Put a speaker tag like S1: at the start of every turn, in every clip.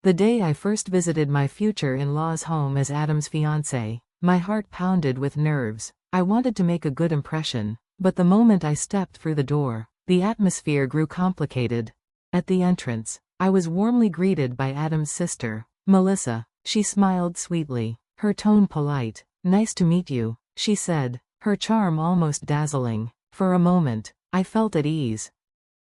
S1: The day I first visited my future-in-law's home as Adam's fiancé, my heart pounded with nerves. I wanted to make a good impression, but the moment I stepped through the door, the atmosphere grew complicated. At the entrance, I was warmly greeted by Adam's sister, Melissa. She smiled sweetly, her tone polite. "Nice to meet you," she said, her charm almost dazzling. For a moment, I felt at ease.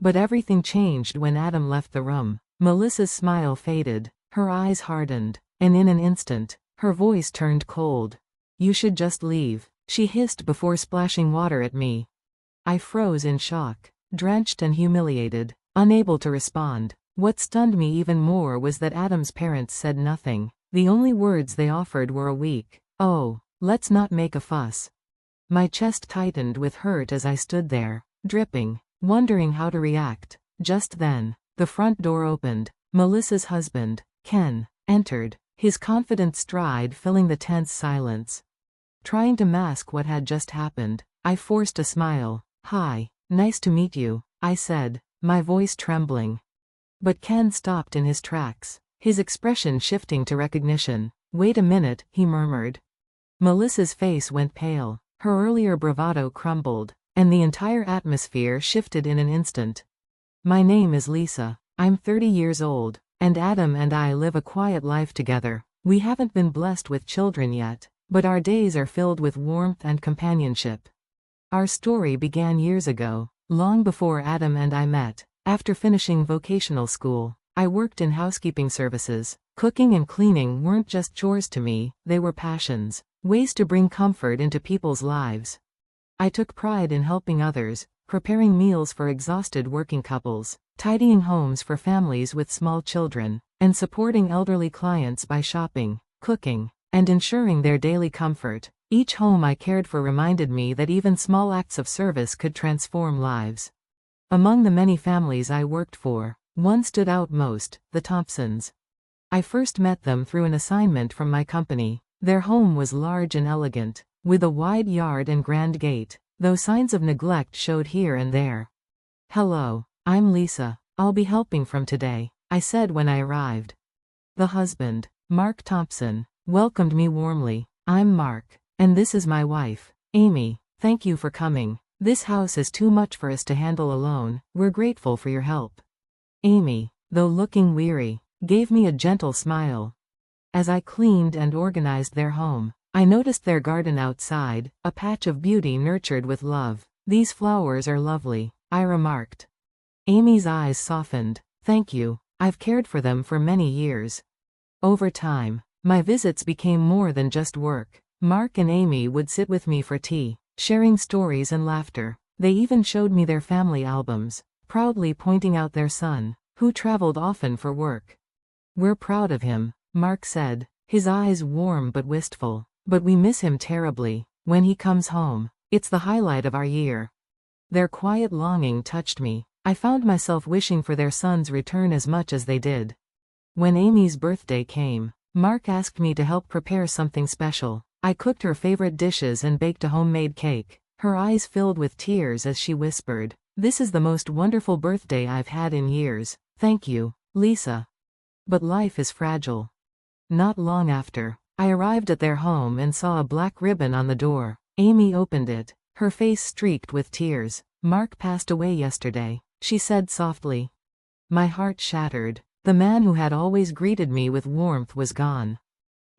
S1: But everything changed when Adam left the room. Melissa's smile faded, her eyes hardened, and in an instant, her voice turned cold. "You should just leave," she hissed before splashing water at me. I froze in shock, drenched and humiliated, unable to respond. What stunned me even more was that Adam's parents said nothing. The only words they offered were a weak, "Oh, let's not make a fuss." My chest tightened with hurt as I stood there, dripping, wondering how to react. Just then, the front door opened. Melissa's husband, Ken, entered, his confident stride filling the tense silence. Trying to mask what had just happened, I forced a smile. "Hi, nice to meet you," I said, my voice trembling. But Ken stopped in his tracks, his expression shifting to recognition. "Wait a minute," he murmured. Melissa's face went pale, her earlier bravado crumbled, and the entire atmosphere shifted in an instant. "My name is Lisa. I'm 30 years old, and Adam and I live a quiet life together. We haven't been blessed with children yet, but our days are filled with warmth and companionship." Our story began years ago, long before Adam and I met. After finishing vocational school, I worked in housekeeping services. Cooking and cleaning weren't just chores to me, they were passions, ways to bring comfort into people's lives. I took pride in helping others, preparing meals for exhausted working couples, tidying homes for families with small children, and supporting elderly clients by shopping, cooking, and ensuring their daily comfort. Each home I cared for reminded me that even small acts of service could transform lives. Among the many families I worked for, one stood out most: the Thompsons. I first met them through an assignment from my company. Their home was large and elegant, with a wide yard and grand gate, though signs of neglect showed here and there. "Hello, I'm Lisa. I'll be helping from today," I said when I arrived. The husband, Mark Thompson, welcomed me warmly. "I'm Mark, and this is my wife, Amy. Thank you for coming. This house is too much for us to handle alone. We're grateful for your help." Amy, though looking weary, gave me a gentle smile. As I cleaned and organized their home, I noticed their garden outside, a patch of beauty nurtured with love. "These flowers are lovely," I remarked. Amy's eyes softened. "Thank you. I've cared for them for many years." Over time, my visits became more than just work. Mark and Amy would sit with me for tea, sharing stories and laughter. They even showed me their family albums, proudly pointing out their son, who traveled often for work. "We're proud of him," Mark said, his eyes warm but wistful. "But we miss him terribly. When he comes home, it's the highlight of our year." Their quiet longing touched me. I found myself wishing for their son's return as much as they did. When Amy's birthday came, Mark asked me to help prepare something special. I cooked her favorite dishes and baked a homemade cake. Her eyes filled with tears as she whispered, "This is the most wonderful birthday I've had in years. Thank you, Lisa." But life is fragile. Not long after, I arrived at their home and saw a black ribbon on the door. Amy opened it, her face streaked with tears. "Mark passed away yesterday," she said softly. My heart shattered. The man who had always greeted me with warmth was gone.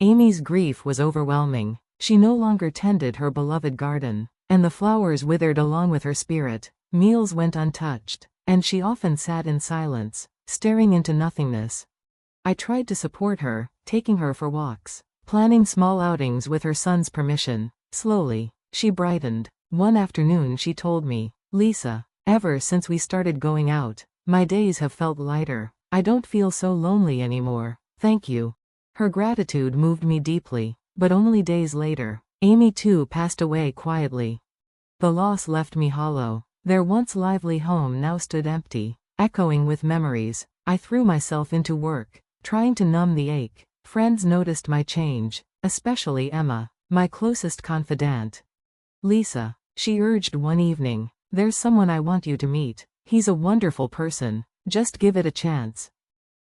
S1: Amy's grief was overwhelming. She no longer tended her beloved garden, and the flowers withered along with her spirit. Meals went untouched, and she often sat in silence, staring into nothingness. I tried to support her, taking her for walks, planning small outings with her son's permission. Slowly, she brightened. One afternoon she told me, "Lisa, ever since we started going out, my days have felt lighter. I don't feel so lonely anymore. Thank you." Her gratitude moved me deeply, but only days later, Amy too passed away quietly. The loss left me hollow. Their once lively home now stood empty, echoing with memories. I threw myself into work, trying to numb the ache. Friends noticed my change, especially Emma, my closest confidant. "Lisa," she urged one evening, "there's someone I want you to meet. He's a wonderful person. Just give it a chance."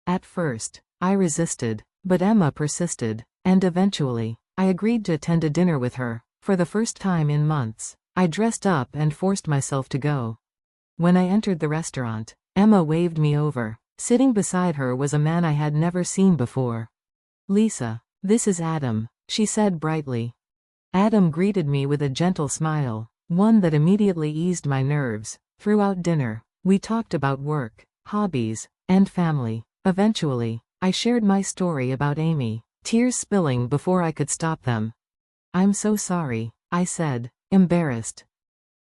S1: At first, I resisted, but Emma persisted, and eventually, I agreed to attend a dinner with her. For the first time in months, I dressed up and forced myself to go. When I entered the restaurant, Emma waved me over. Sitting beside her was a man I had never seen before. "Lisa, this is Adam," she said brightly. Adam greeted me with a gentle smile, one that immediately eased my nerves. Throughout dinner, we talked about work, hobbies, and family. Eventually, I shared my story about Amy, tears spilling before I could stop them. "I'm so sorry," I said, embarrassed.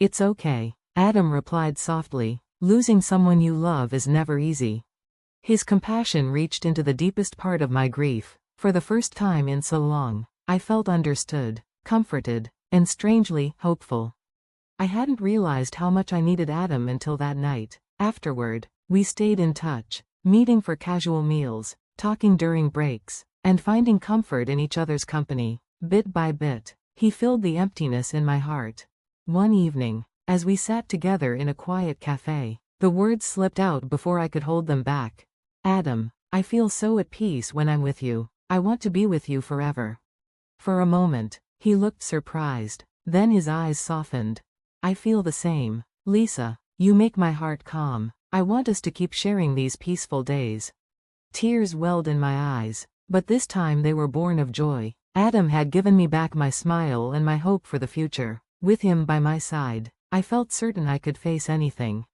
S1: "It's okay," Adam replied softly. "Losing someone you love is never easy." His compassion reached into the deepest part of my grief. For the first time in so long, I felt understood, comforted, and strangely hopeful. I hadn't realized how much I needed Adam until that night. Afterward, we stayed in touch, meeting for casual meals, talking during breaks, and finding comfort in each other's company. Bit by bit, he filled the emptiness in my heart. One evening, as we sat together in a quiet cafe, the words slipped out before I could hold them back. "Adam, I feel so at peace when I'm with you. I want to be with you forever." For a moment, he looked surprised. Then his eyes softened. "I feel the same, Lisa. You make my heart calm. I want us to keep sharing these peaceful days." Tears welled in my eyes, but this time they were born of joy. Adam had given me back my smile and my hope for the future. With him by my side, I felt certain I could face anything.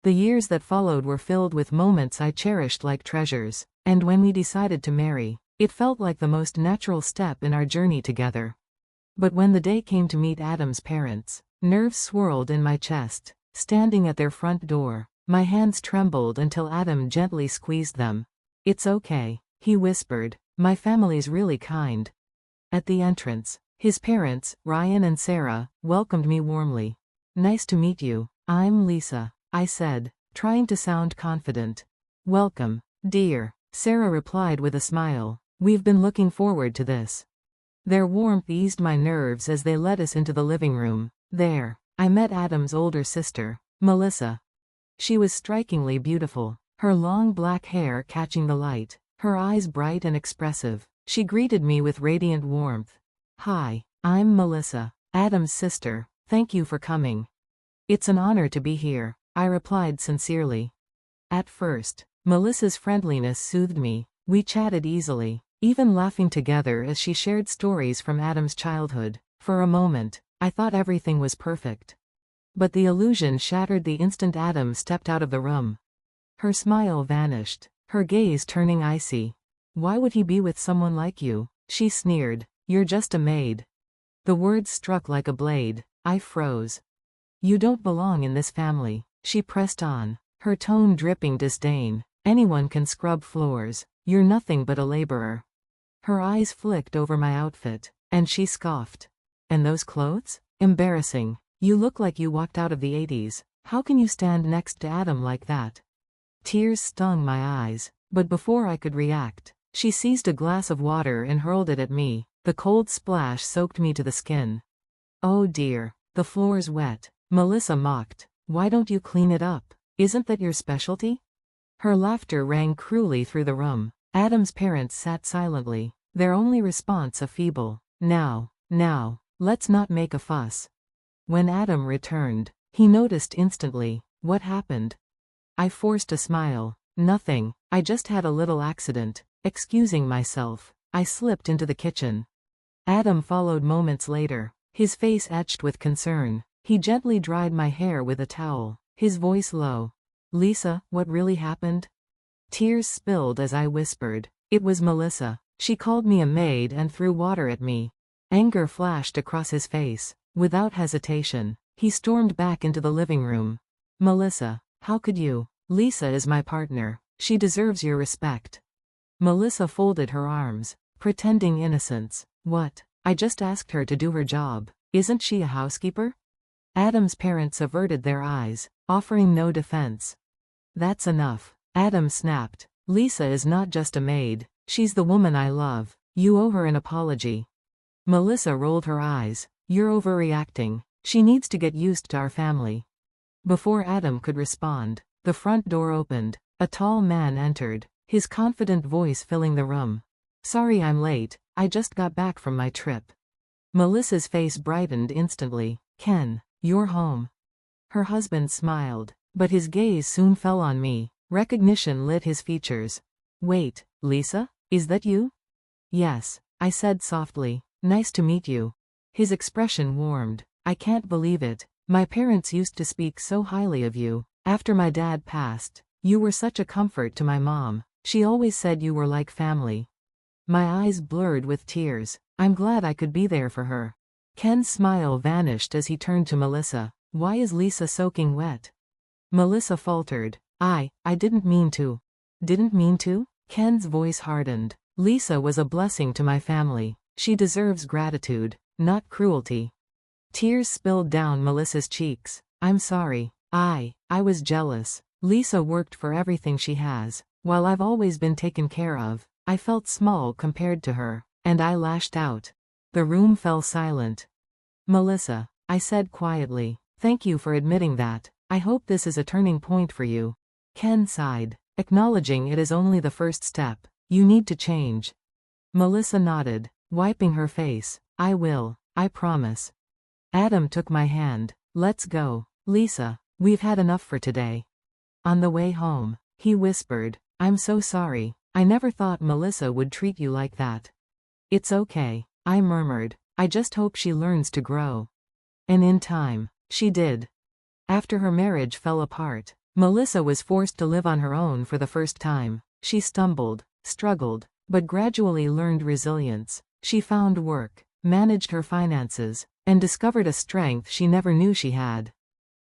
S1: The years that followed were filled with moments I cherished like treasures, and when we decided to marry, it felt like the most natural step in our journey together. But when the day came to meet Adam's parents, nerves swirled in my chest. Standing at their front door, my hands trembled until Adam gently squeezed them. "It's okay," he whispered. "My family's really kind." At the entrance, his parents, Ryan and Sarah, welcomed me warmly. "Nice to meet you. I'm Lisa," I said, trying to sound confident. "Welcome, dear," Sarah replied with a smile. "We've been looking forward to this." Their warmth eased my nerves as they led us into the living room. There, I met Adam's older sister, Melissa. She was strikingly beautiful, her long black hair catching the light, her eyes bright and expressive. She greeted me with radiant warmth. "Hi, I'm Melissa, Adam's sister. Thank you for coming." "It's an honor to be here," I replied sincerely. At first, Melissa's friendliness soothed me. We chatted easily, even laughing together as she shared stories from Adam's childhood. For a moment, I thought everything was perfect. But the illusion shattered the instant Adam stepped out of the room. Her smile vanished, her gaze turning icy. "Why would he be with someone like you?" she sneered. "You're just a maid." The words struck like a blade. I froze. "You don't belong in this family," she pressed on, her tone dripping disdain. "Anyone can scrub floors. You're nothing but a laborer." Her eyes flicked over my outfit, and she scoffed. "And those clothes? Embarrassing. You look like you walked out of the 80s. How can you stand next to Adam like that?" Tears stung my eyes, but before I could react, she seized a glass of water and hurled it at me. The cold splash soaked me to the skin. "Oh dear, the floor's wet," Melissa mocked. "Why don't you clean it up? Isn't that your specialty?" Her laughter rang cruelly through the room. Adam's parents sat silently, their only response a feeble, Now, let's not make a fuss." When Adam returned, he noticed instantly. "What happened?" I forced a smile. "Nothing, I just had a little accident." Excusing myself, I slipped into the kitchen. Adam followed moments later, his face etched with concern. He gently dried my hair with a towel, his voice low. "Lisa, what really happened?" Tears spilled as I whispered. "It was Melissa. She called me a maid and threw water at me." Anger flashed across his face. Without hesitation, he stormed back into the living room. "Melissa, how could you? Lisa is my partner. She deserves your respect." Melissa folded her arms, pretending innocence. "What? I just asked her to do her job. Isn't she a housekeeper?" Adam's parents averted their eyes, offering no defense. "That's enough," Adam snapped. "Lisa is not just a maid. She's the woman I love. You owe her an apology." Melissa rolled her eyes. "You're overreacting. She needs to get used to our family." Before Adam could respond, the front door opened. A tall man entered. his confident voice filling the room. Sorry I'm late, I just got back from my trip. Melissa's face brightened instantly. Ken, you're home. Her husband smiled, but his gaze soon fell on me. Recognition lit his features. Wait, Lisa? Is that you? Yes, I said softly. Nice to meet you. His expression warmed. I can't believe it. My parents used to speak so highly of you. After my dad passed, you were such a comfort to my mom. She always said you were like family. My eyes blurred with tears. I'm glad I could be there for her. Ken's smile vanished as he turned to Melissa. Why is Lisa soaking wet? Melissa faltered. I didn't mean to. Didn't mean to? Ken's voice hardened. Lisa was a blessing to my family. She deserves gratitude, not cruelty. Tears spilled down Melissa's cheeks. I'm sorry. I was jealous. Lisa worked for everything she has. While I've always been taken care of, I felt small compared to her, and I lashed out. The room fell silent. Melissa, I said quietly, thank you for admitting that. I hope this is a turning point for you. Ken sighed, acknowledging it is only the first step. You need to change. Melissa nodded, wiping her face. I will, I promise. Adam took my hand. Let's go. Lisa, we've had enough for today. On the way home, he whispered, I'm so sorry. I never thought Melissa would treat you like that. It's okay, I murmured. I just hope she learns to grow. And in time, she did. After her marriage fell apart, Melissa was forced to live on her own for the first time. She stumbled, struggled, but gradually learned resilience. She found work, managed her finances, and discovered a strength she never knew she had.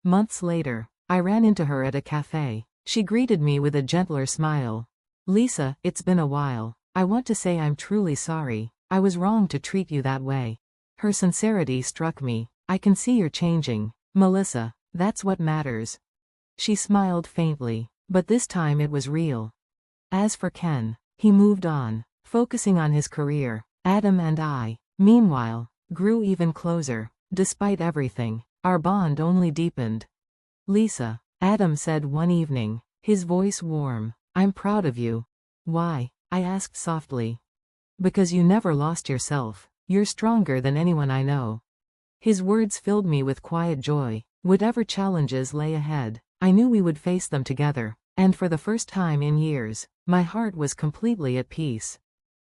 S1: Months later, I ran into her at a cafe. She greeted me with a gentler smile. Lisa, it's been a while. I want to say I'm truly sorry. I was wrong to treat you that way. Her sincerity struck me. I can see you're changing. Melissa, that's what matters. She smiled faintly, but this time it was real. As for Ken, he moved on, focusing on his career. Adam and I, meanwhile, grew even closer. Despite everything, our bond only deepened. Lisa, Adam said one evening, his voice warm, I'm proud of you. Why? I asked softly. Because you never lost yourself. You're stronger than anyone I know. His words filled me with quiet joy. Whatever challenges lay ahead, I knew we would face them together, and for the first time in years, my heart was completely at peace.